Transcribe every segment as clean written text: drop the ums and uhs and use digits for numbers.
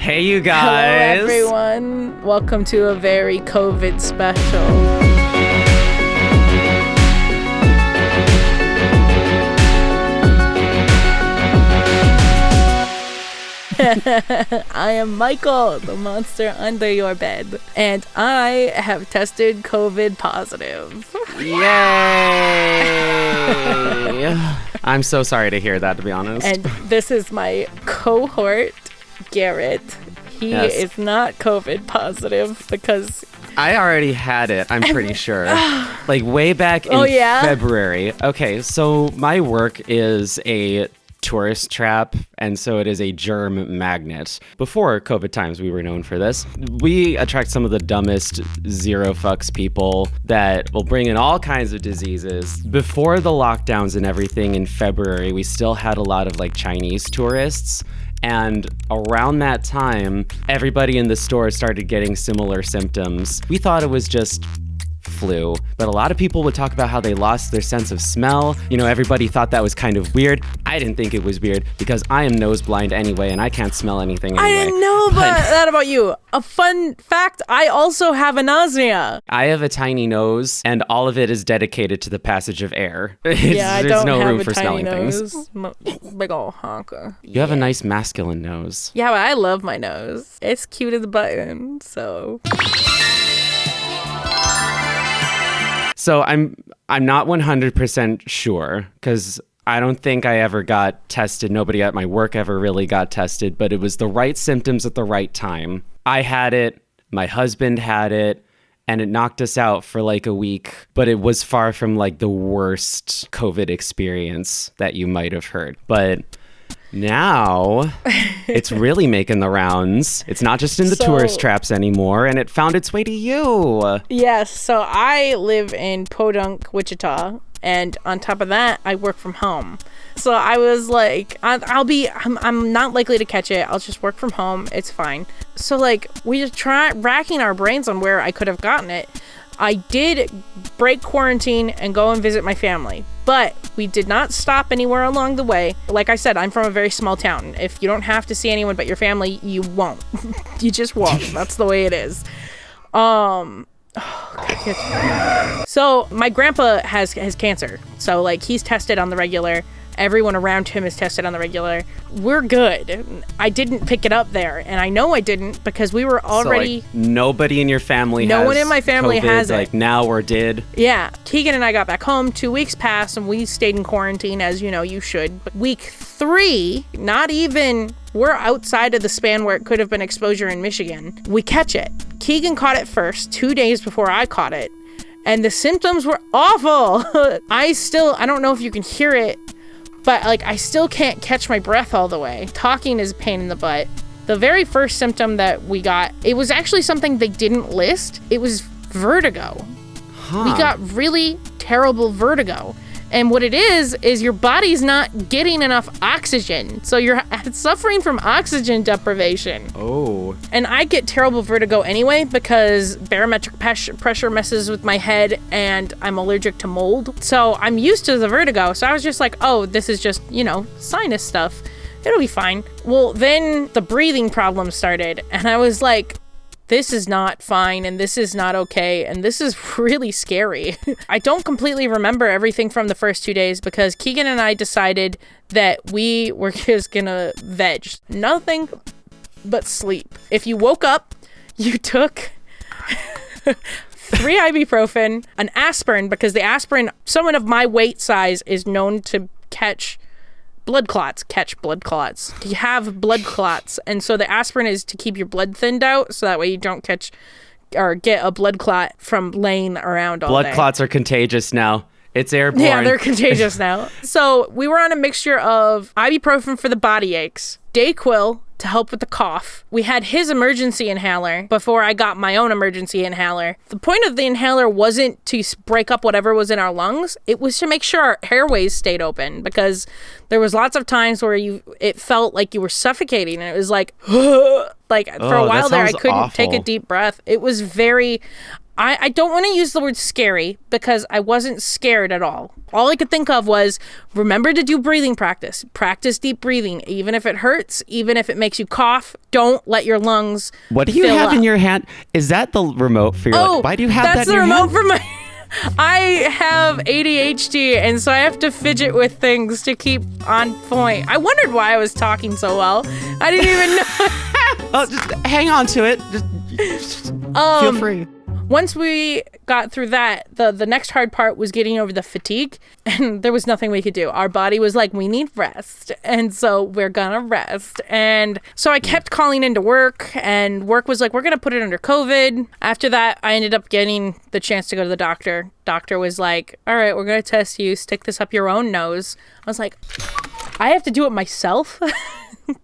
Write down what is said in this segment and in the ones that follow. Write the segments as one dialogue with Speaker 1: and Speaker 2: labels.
Speaker 1: Hey, you guys.
Speaker 2: Hello, everyone. Welcome to a very COVID special. I am Michael, the monster under your bed, and I have tested COVID positive.
Speaker 1: Yay! I'm so sorry to hear that, to be honest.
Speaker 2: And this is my cohort, Garrett. He is not COVID positive because
Speaker 1: I already had it, I'm pretty sure. Like way back in February. Okay, so my work is a tourist trap, and so it is a germ magnet. Before COVID times, we were known for this. We attract some of the dumbest zero fucks people that will bring in all kinds of diseases. Before the lockdowns and everything in February, we still had a lot of like Chinese tourists. And around that time, everybody in the store started getting similar symptoms. We thought it was just flu, but a lot of people would talk about how they lost their sense of smell. You know, everybody thought that was kind of weird. I didn't think it was weird because I am nose blind anyway and I can't smell anything anyway.
Speaker 2: I didn't know that about you. A fun fact, I also have anosmia.
Speaker 1: I have a tiny nose and all of it is dedicated to the passage of air.
Speaker 2: I
Speaker 1: There's
Speaker 2: don't
Speaker 1: no
Speaker 2: have
Speaker 1: room
Speaker 2: a
Speaker 1: for
Speaker 2: tiny
Speaker 1: smelling
Speaker 2: nose.
Speaker 1: things.
Speaker 2: Big ol' honker.
Speaker 1: You have a nice masculine nose.
Speaker 2: Yeah, but I love my nose. It's cute as a button, so...
Speaker 1: So I'm not 100% sure because I don't think I ever got tested. Nobody at my work ever really got tested, but it was the right symptoms at the right time. I had it, my husband had it, and it knocked us out for like a week, but it was far from like the worst COVID experience that you might have heard. But now it's really making the rounds. It's not just in the tourist traps anymore, and it found its way to you.
Speaker 2: Yes, so I live in Podunk, Wichita, and on top of that, I work from home. So I was like, I'm not likely to catch it. I'll just work from home. It's fine. So like, we just try racking our brains on where I could have gotten it. I did break quarantine and go and visit my family, but we did not stop anywhere along the way. Like I said, I'm from a very small town. If you don't have to see anyone but your family, you won't. You just won't. That's the way it is. So my grandpa has cancer. So like he's tested on the regular. Everyone around him is tested on the regular. We're good. I didn't pick it up there, and I know I didn't because we were already...
Speaker 1: So, like, nobody in your family
Speaker 2: No one in my family
Speaker 1: COVID,
Speaker 2: has it.
Speaker 1: like now or did?
Speaker 2: Yeah. Keegan and I got back home. 2 weeks passed, and we stayed in quarantine, as you know you should. But week 3, not even... We're outside of the span where it could have been exposure in Michigan. We catch it. Keegan caught it first, 2 days before I caught it, and the symptoms were awful. I don't know if you can hear it, but like I still can't catch my breath all the way. Talking is a pain in the butt. The very first symptom that we got, it was actually something they didn't list. It was vertigo. We got really terrible vertigo. And what it is your body's not getting enough oxygen. So you're suffering from oxygen deprivation.
Speaker 1: Oh.
Speaker 2: And I get terrible vertigo anyway because barometric pressure messes with my head and I'm allergic to mold. So I'm used to the vertigo. So I was just like, oh, this is just, sinus stuff. It'll be fine. Well, then the breathing problems started and I was like, this is not fine and this is not okay and this is really scary. I don't completely remember everything from the first 2 days because Keegan and I decided that we were just gonna veg. Nothing but sleep. If you woke up, you took 3 ibuprofen, an aspirin, because the aspirin, someone of my weight size is known to catch blood clots. You have blood clots. And so the aspirin is to keep your blood thinned out so that way you don't catch or get a blood clot from laying around all day.
Speaker 1: Blood clots are contagious now. It's airborne.
Speaker 2: Yeah, they're contagious now. So we were on a mixture of ibuprofen for the body aches, Dayquil to help with the cough. We had his emergency inhaler before I got my own emergency inhaler. The point of the inhaler wasn't to break up whatever was in our lungs. It was to make sure our airways stayed open because there was lots of times where it felt like you were suffocating and it was like, like for a while there, I couldn't take a deep breath. It was very, I don't want to use the word scary because I wasn't scared at all. All I could think of was, remember to do breathing practice. Practice deep breathing. Even if it hurts, even if it makes you cough, don't let your lungs
Speaker 1: What do you have in your hand? Is that the remote for your why do you have that in your hand?
Speaker 2: That's the remote for my... I have ADHD, and so I have to fidget with things to keep on point. I wondered why I was talking so well. I didn't even know.
Speaker 1: Oh, just hang on to it. Just feel free.
Speaker 2: Once we got through that, the next hard part was getting over the fatigue, and there was nothing we could do. Our body was like, we need rest, and so we're gonna rest. And so I kept calling into work, and work was like, we're gonna put it under COVID. After that, I ended up getting the chance to go to the doctor. Doctor was like, all right, we're gonna test you, stick this up your own nose. I was like, I have to do it myself?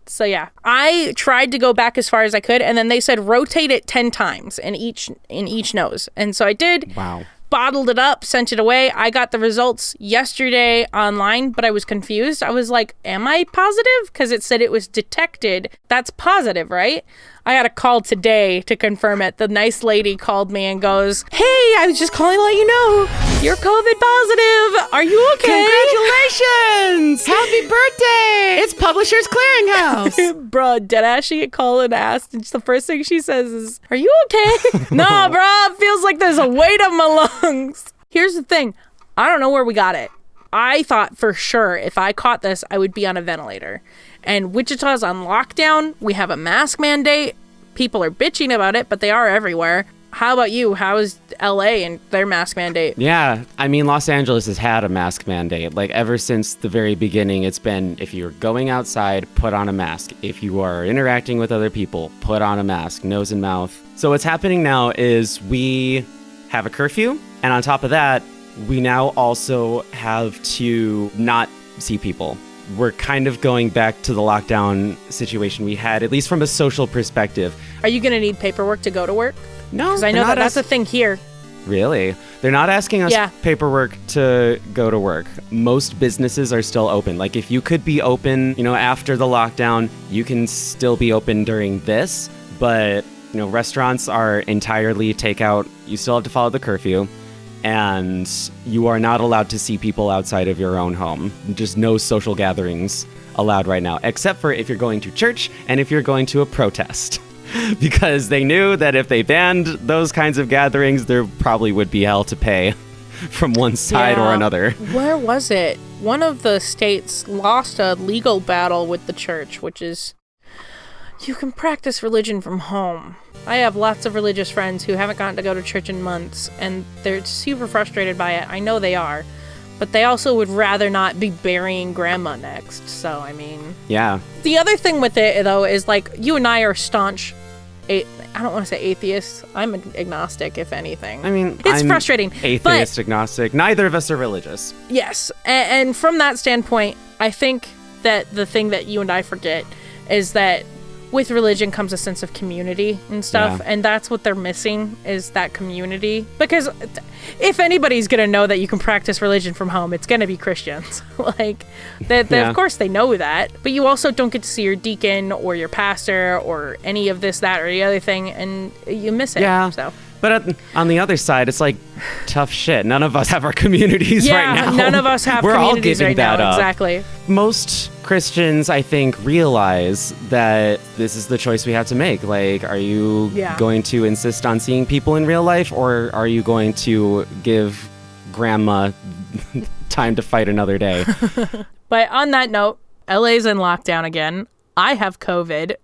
Speaker 2: So yeah, I tried to go back as far as I could, and then they said rotate it 10 times in each nose. And so I did.
Speaker 1: Wow.
Speaker 2: Bottled it up, sent it away. I got the results yesterday online, but I was confused. I was like, am I positive? Because it said it was detected. That's positive, right? I got a call today to confirm it. The nice lady called me and goes, hey, I was just calling to let you know you're COVID positive. Are you okay?
Speaker 1: Congratulations! Happy birthday! It's Publishers Clearinghouse.
Speaker 2: Bro, deadass, she called and asked, and the first thing she says is, are you okay? No, bro, it feels like there's a weight on my lungs. Here's the thing. I don't know where we got it. I thought for sure if I caught this, I would be on a ventilator. And Wichita's on lockdown. We have a mask mandate. People are bitching about it, but they are everywhere. How about you? How is LA and their mask mandate?
Speaker 1: Yeah, I mean, Los Angeles has had a mask mandate. Like, ever since the very beginning, it's been, if you're going outside, put on a mask. If you are interacting with other people, put on a mask, nose and mouth. So what's happening now is we have a curfew, and on top of that, we now also have to not see people. We're kind of going back to the lockdown situation we had, at least from a social perspective.
Speaker 2: Are you going to need paperwork to go to work?
Speaker 1: No.
Speaker 2: Because I know that's a thing here.
Speaker 1: Really? They're not asking us paperwork to go to work. Most businesses are still open. Like, if you could be open, after the lockdown, you can still be open during this. But, restaurants are entirely takeout. You still have to follow the curfew. And you are not allowed to see people outside of your own home. Just no social gatherings allowed right now, except for if you're going to church and if you're going to a protest. Because they knew that if they banned those kinds of gatherings, there probably would be hell to pay from one side or another.
Speaker 2: Where was it? One of the states lost a legal battle with the church, which is you can practice religion from home. I have lots of religious friends who haven't gotten to go to church in months, and they're super frustrated by it. I know they are, but they also would rather not be burying grandma next. So, I mean...
Speaker 1: Yeah.
Speaker 2: The other thing with it, though, is, like, you and I are staunch... I don't want to say atheists. I'm an agnostic, if anything.
Speaker 1: I mean,
Speaker 2: it's frustrating.
Speaker 1: Atheist, agnostic. Neither of us are religious.
Speaker 2: Yes. And from that standpoint, I think that the thing that you and I forget is that with religion comes a sense of community and stuff, and that's what they're missing, is that community. Because if anybody's gonna know that you can practice religion from home, it's gonna be Christians. Of course they know that, but you also don't get to see your deacon or your pastor or any of this, that, or the other thing, and you miss it.
Speaker 1: Yeah.
Speaker 2: So.
Speaker 1: But on the other side, it's like tough shit. None of us have our communities right now.
Speaker 2: Yeah, none of us have communities right now. Exactly.
Speaker 1: Most Christians, I think, realize that this is the choice we have to make. Like, are you going to insist on seeing people in real life, or are you going to give grandma time to fight another day?
Speaker 2: But on that note, LA's in lockdown again. I have COVID,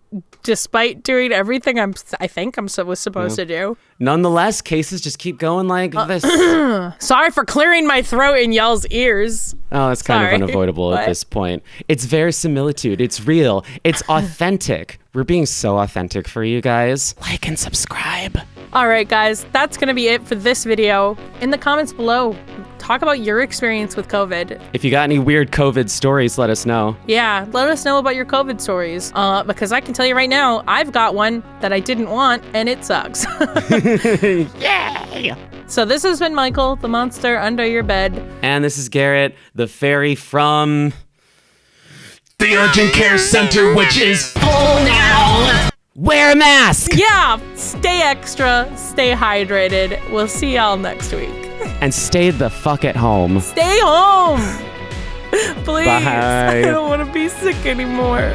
Speaker 2: despite doing everything I think I was supposed to do.
Speaker 1: Nonetheless, cases just keep going like this.
Speaker 2: Sorry for clearing my throat in y'all's ears.
Speaker 1: Oh, it's kind of unavoidable at this point. It's verisimilitude. It's real. It's authentic. We're being so authentic for you guys. Like and subscribe.
Speaker 2: All right, guys, that's going to be it for this video. In the comments below, talk about your experience with COVID.
Speaker 1: If you got any weird COVID stories, let us know.
Speaker 2: Yeah, let us know about your COVID stories. Because I can tell you right now, I've got one that I didn't want, and it sucks.
Speaker 1: Yay!
Speaker 2: So this has been Michael, the monster under your bed.
Speaker 1: And this is Garrett, the fairy from... the Urgent Care Center, which is full now. wear a mask.
Speaker 2: Yeah, stay extra, stay hydrated. We'll see y'all next week.
Speaker 1: And stay the fuck at home.
Speaker 2: Stay home. Please.
Speaker 1: Bye.
Speaker 2: I don't want to be sick anymore.